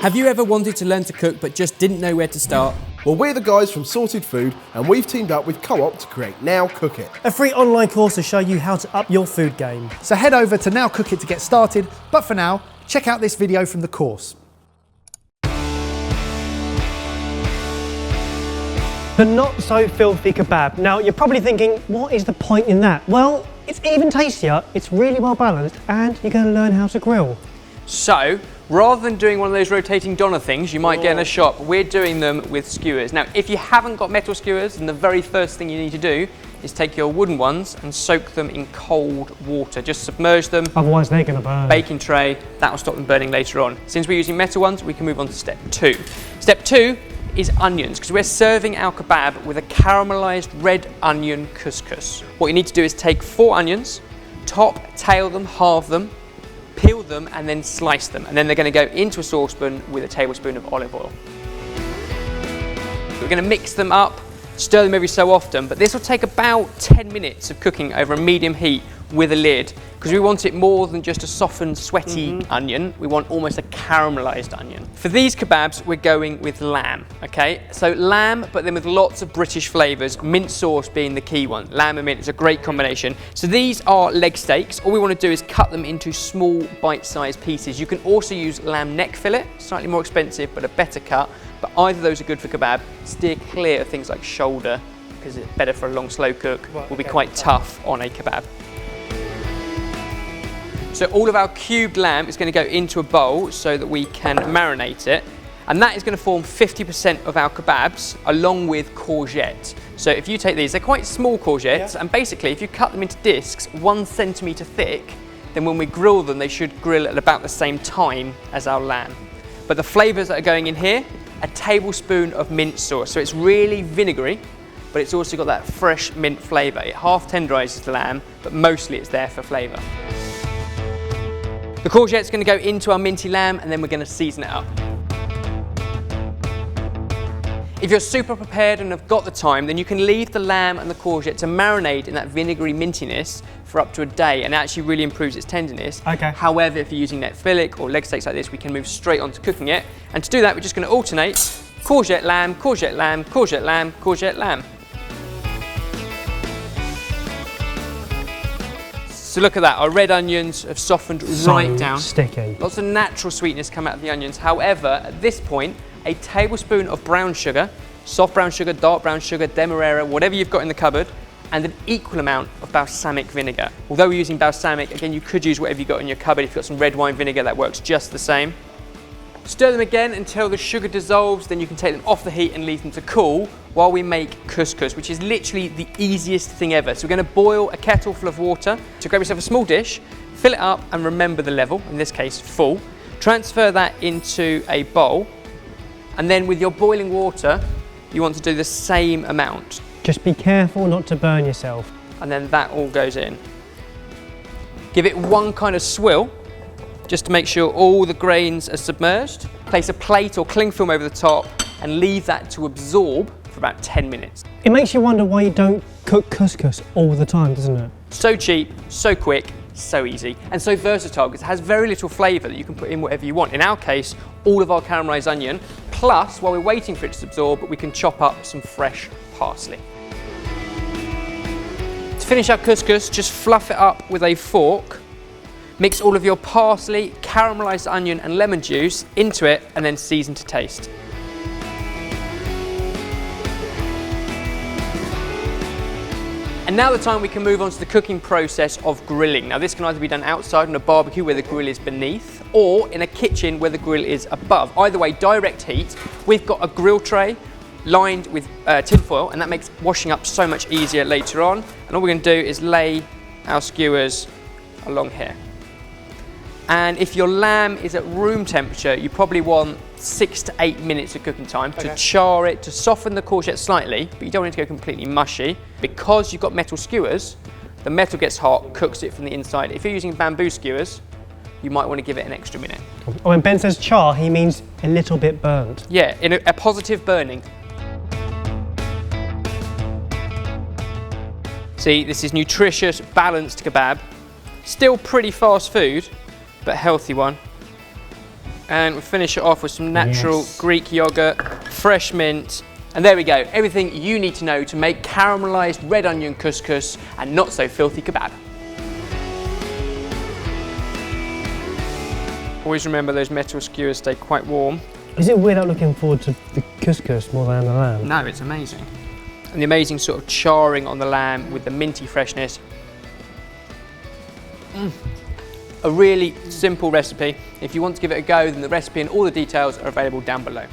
Have you ever wanted to learn to cook but just didn't know where to start? Well, we're the guys from Sorted Food and we've teamed up with Co-op to create NowCookIt. A free online course to show you how to up your food game. So head over to NowCookIt to get started, but for now, check out this video from the course. The not so filthy kebab. Now you're probably thinking, what is the point in that? Well, it's even tastier, it's really well balanced, and you're going to learn how to grill. So, rather than doing one of those rotating doner things you might get in a shop, we're doing them with skewers. Now, if you haven't got metal skewers, then the very first thing you need to do is take your wooden ones and soak them in cold water. Just submerge them. Otherwise they're going to burn. Baking tray, that will stop them burning later on. Since we're using metal ones, we can move on to step 2. Step 2 is onions, because we're serving our kebab with a caramelized red onion couscous. What you need to do is take 4 onions, top, tail them, halve them, peel them and then slice them, and then they're going to go into a saucepan with a tablespoon of olive oil. We're going to mix them up, stir them every so often, but this will take about 10 minutes of cooking over a medium heat with a lid, because we want it more than just a softened, sweaty onion. We want almost a caramelized onion. For these kebabs, we're going with lamb, okay? So lamb, but then with lots of British flavors, mint sauce being the key one. Lamb and mint is a great combination. So these are leg steaks. All we want to do is cut them into small, bite-sized pieces. You can also use lamb neck fillet, slightly more expensive, but a better cut. But either of those are good for kebab. Steer clear of things like shoulder, because it's better for a long, slow cook. Will be quite tough on a kebab. So all of our cubed lamb is going to go into a bowl so that we can marinate it. And that is going to form 50% of our kebabs, along with courgette. So if you take these, they're quite small courgettes, and basically if you cut them into discs 1 centimetre thick, then when we grill them, they should grill at about the same time as our lamb. But the flavours that are going in here, a tablespoon of mint sauce. So it's really vinegary, but it's also got that fresh mint flavour. It half tenderises the lamb, but mostly it's there for flavour. The courgette's going to go into our minty lamb, and then we're going to season it up. If you're super prepared and have got the time, then you can leave the lamb and the courgette to marinate in that vinegary mintiness for up to a day, and it actually really improves its tenderness. Okay. However, if you're using neck fillet or leg steaks like this, we can move straight on to cooking it. And to do that, we're just going to alternate courgette lamb, courgette lamb, courgette lamb, courgette lamb. So look at that, our red onions have softened right down. Sticky. Lots of natural sweetness come out of the onions. However, at this point, a tablespoon of brown sugar, soft brown sugar, dark brown sugar, demerara, whatever you've got in the cupboard, and an equal amount of balsamic vinegar. Although we're using balsamic, again, you could use whatever you've got in your cupboard. If you've got some red wine vinegar, that works just the same. Stir them again until the sugar dissolves, then you can take them off the heat and leave them to cool while we make couscous, which is literally the easiest thing ever. So we're going to boil a kettle full of water. So grab yourself a small dish, fill it up and remember the level, in this case full. Transfer that into a bowl, and then with your boiling water, you want to do the same amount. Just be careful not to burn yourself. And then that all goes in. Give it one kind of swill, just to make sure all the grains are submerged. Place a plate or cling film over the top and leave that to absorb for about 10 minutes. It makes you wonder why you don't cook couscous all the time, doesn't it? So cheap, so quick, so easy, and so versatile because it has very little flavour that you can put in whatever you want. In our case, all of our caramelised onion, plus while we're waiting for it to absorb, we can chop up some fresh parsley. To finish our couscous, just fluff it up with a fork. Mix all of your parsley, caramelised onion and lemon juice into it and then season to taste. And now the time we can move on to the cooking process of grilling. Now this can either be done outside on a barbecue where the grill is beneath, or in a kitchen where the grill is above. Either way, direct heat. We've got a grill tray lined with tin foil, and that makes washing up so much easier later on. And all we're going to do is lay our skewers along here. And if your lamb is at room temperature, you probably want 6 to 8 minutes of cooking time to char it, to soften the courgette slightly, but you don't want it to go completely mushy. Because you've got metal skewers, the metal gets hot, cooks it from the inside. If you're using bamboo skewers, you might want to give it an extra minute. When Ben says char, he means a little bit burnt. Yeah, in a positive burning. See, this is nutritious, balanced kebab. Still pretty fast food, but healthy one. And we'll finish it off with some natural Yes. Greek yogurt, fresh mint, and there we go. Everything you need to know to make caramelized red onion couscous and not so filthy kebab. Always remember those metal skewers stay quite warm. Is it weird I'm looking forward to the couscous more than the lamb? No, it's amazing. And the amazing sort of charring on the lamb with the minty freshness. A really simple recipe. If you want to give it a go, then the recipe and all the details are available down below.